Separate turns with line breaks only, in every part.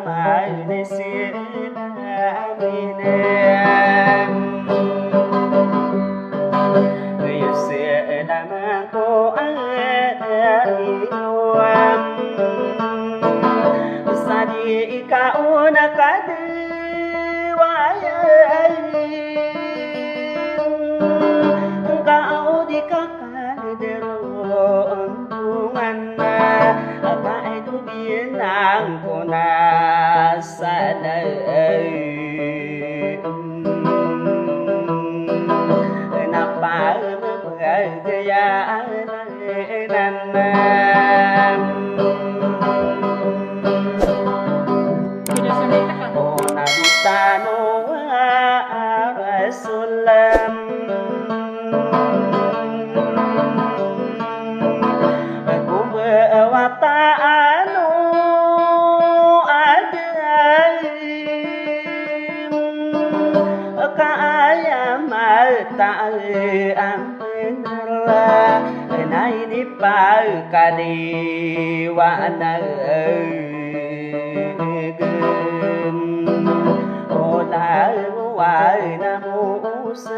mà đi xin mình em người sẽ làm cô ấy yêu em sa đi kau nak ada wayai kau di kakak deruntungan apa itu binang puna sana kenapa bergaya Tano Rasulam Aku berwata'anu Adim Kaya marta'i ampenarlah Kena ini parkadi wana Wa'ina muslimam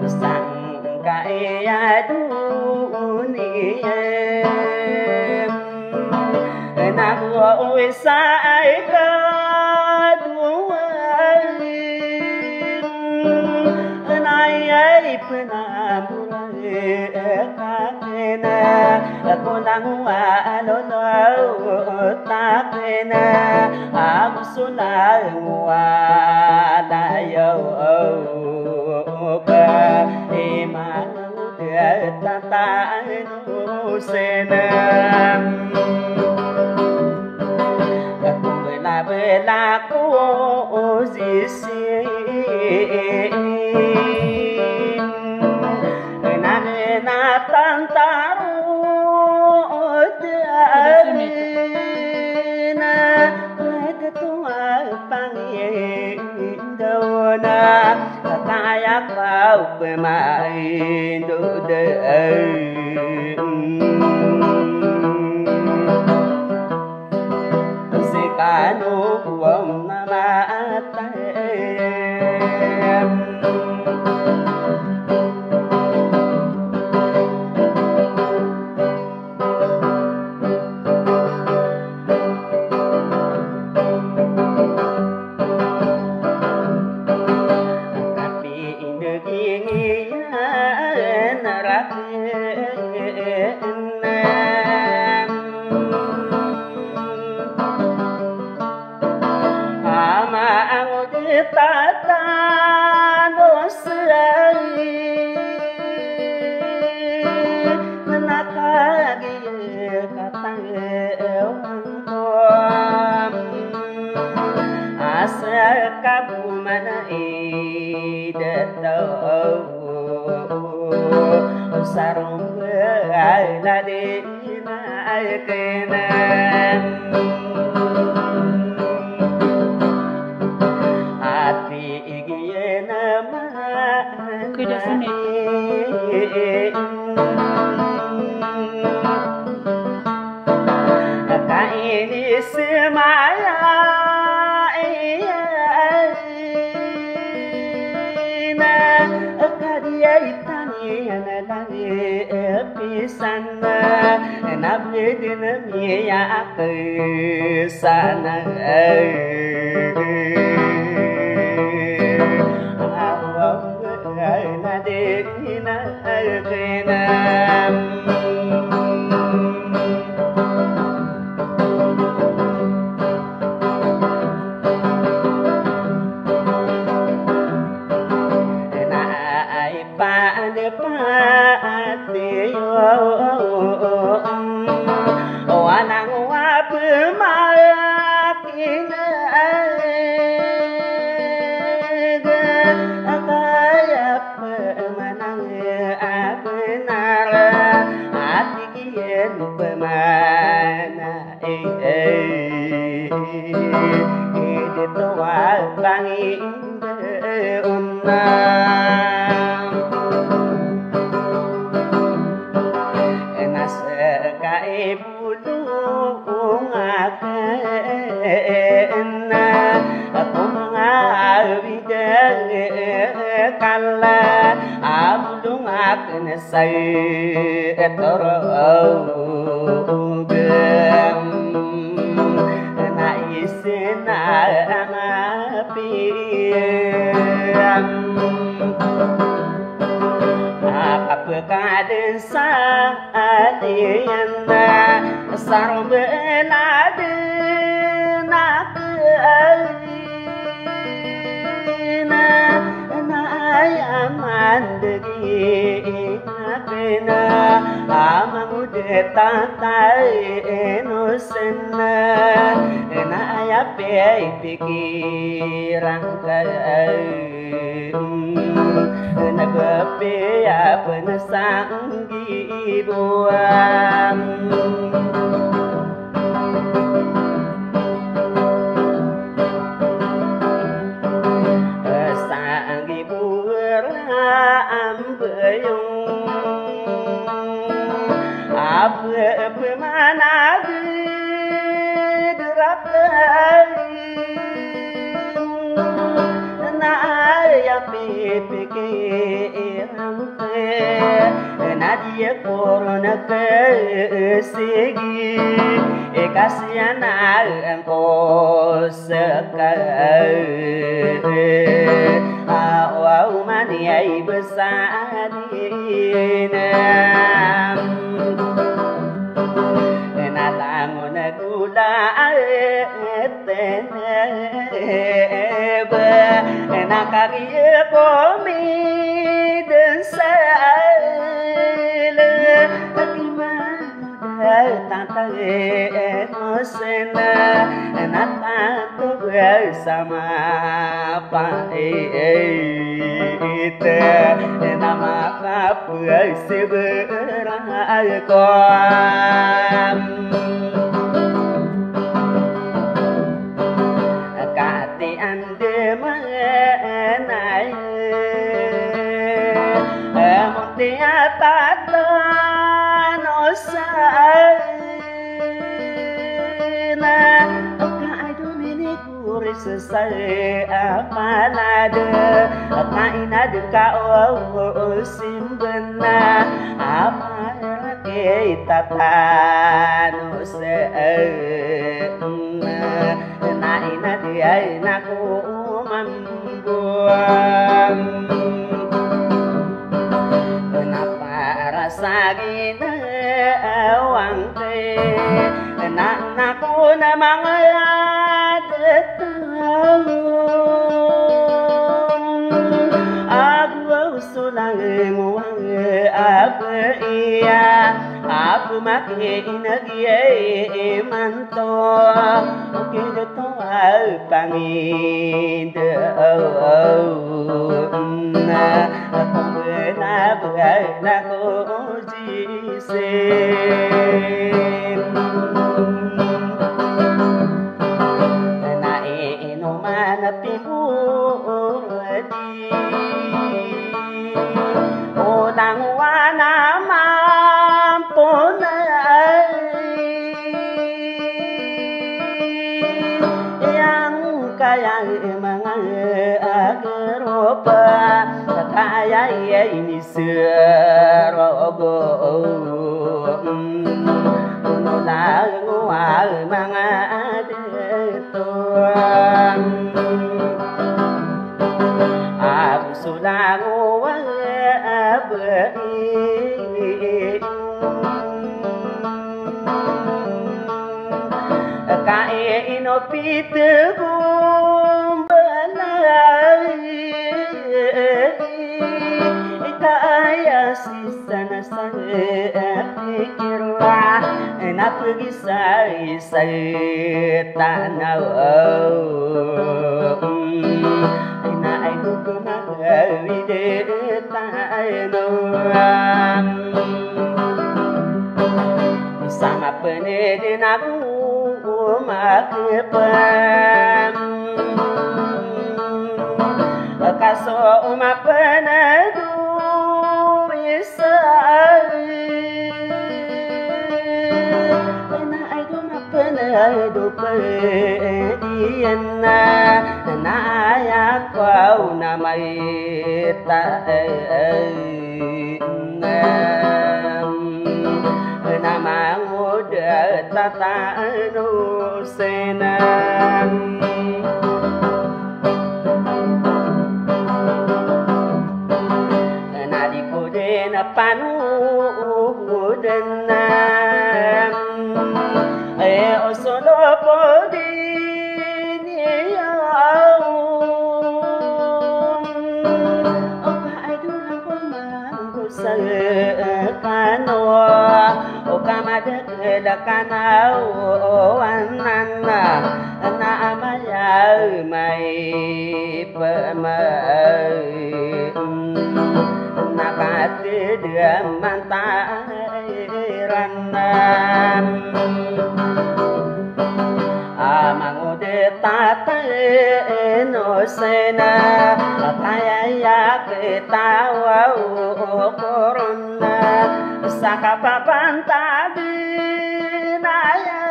Sangka iya dunia Nahu usai kedua Nayai penambulan kakena Aku langwa alolo takena Aku sulangwa dayo ka Imanu tatanu senam Aku bela-bela ku zisi Tantaru dana ketua pangindona kayak kau pemain dude sekanu wong namate sarung ala dina kena hati igiyena
Kudasane
kaini semaya sana nabdin miya ke sana awam nadina kenam Bangin unang ác say toro gem nai sena piam apa kaden sa aliana sarong benade nak mandegi nakena amamude tatai enosena na ya pe pikiran kai nagape ya penasanggi buam apa mana derakai na ya pikiran na dia corona ke segi kasihan engkau sekali awal maniai besar nalangon gula tenebe nakariye komi dan sale akimana tanta enosena nata bersama paite nama apa seberangkam kati ande menai montia tata nosana kai domini kuris selesai apa nada kai nada kau simbena apa kita tanus na ina dia naku membuang kenapa rasa gini wangke nak naku namang ada tahu aku sulang nguang apa iya aku makin lagi manto kita tahu pangin na aku benar aku jisem na ino mana timur di odang wana yang mengageropa kaya ini serogo nulang wal mangadetuang aku sudah wal abei kaya ino pitegu kaya sisa pikirlah enak pergi saya tanah enak aku kemagawi detailum sama penedin aku makepam kaso umapenadu bisa enak aku mapenadu pediana na ya kau namai ta bên panu den ô solo podi ni ao ô ai du lang ko mang ko sa kano ô kamade da kanao anana na amaya mai pa mai nakati dia mantaran amangude tate no sena kaya ya kita wau corona sakapapantagi naya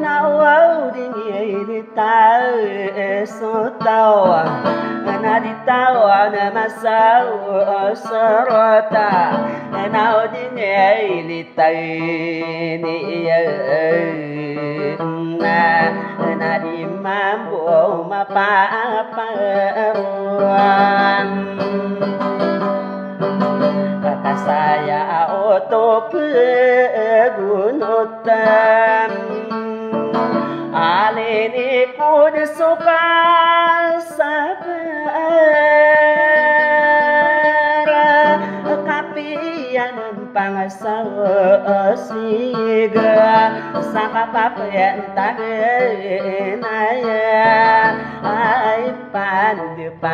nawau dingi tau esotau na ditau na masau serota na dingi litai ni na di mampu mapaparuan kata saya oto pegunutan alini kud suka sabara kapian pangsawa siga sakapapen tagenaya ai pandupati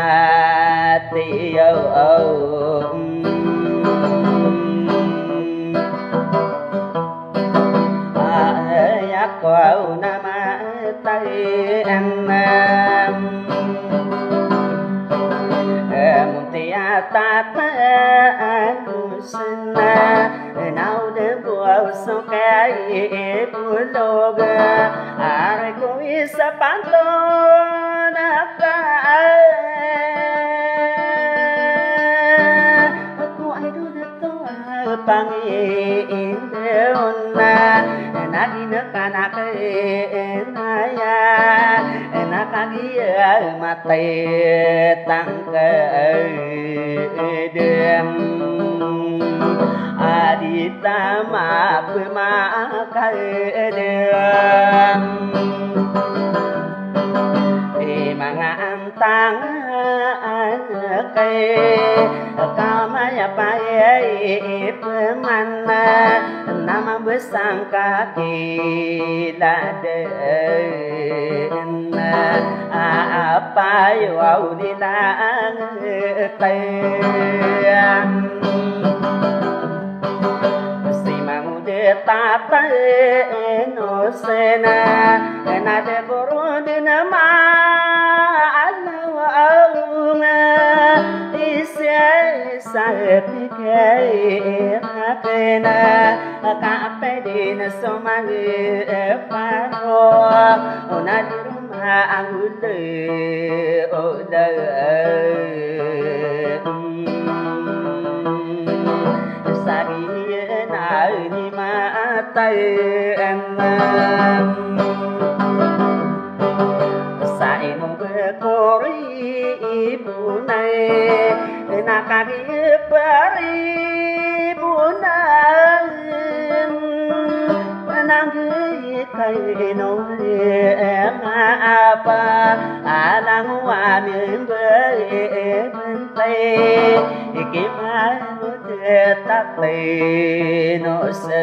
Kau nama tay anh muntia tata anusna nau de buau so kai buloga are ko isa panto naka aku ai do to pangin deona nagina kanak naya nakagia mate tangke dem adita ma kai dem mangan cây cao mai bay pemana nama besang kaki laden apa yo di lang tem simang de tata no sena na de boro de nama Sapikena kapedina somangi paro ona di rumah anggule oda sagina ni matai sainu bekori ibu nai nakari pari bunang nangi kai no apa alang wa min be bentai ikimanu te tak no se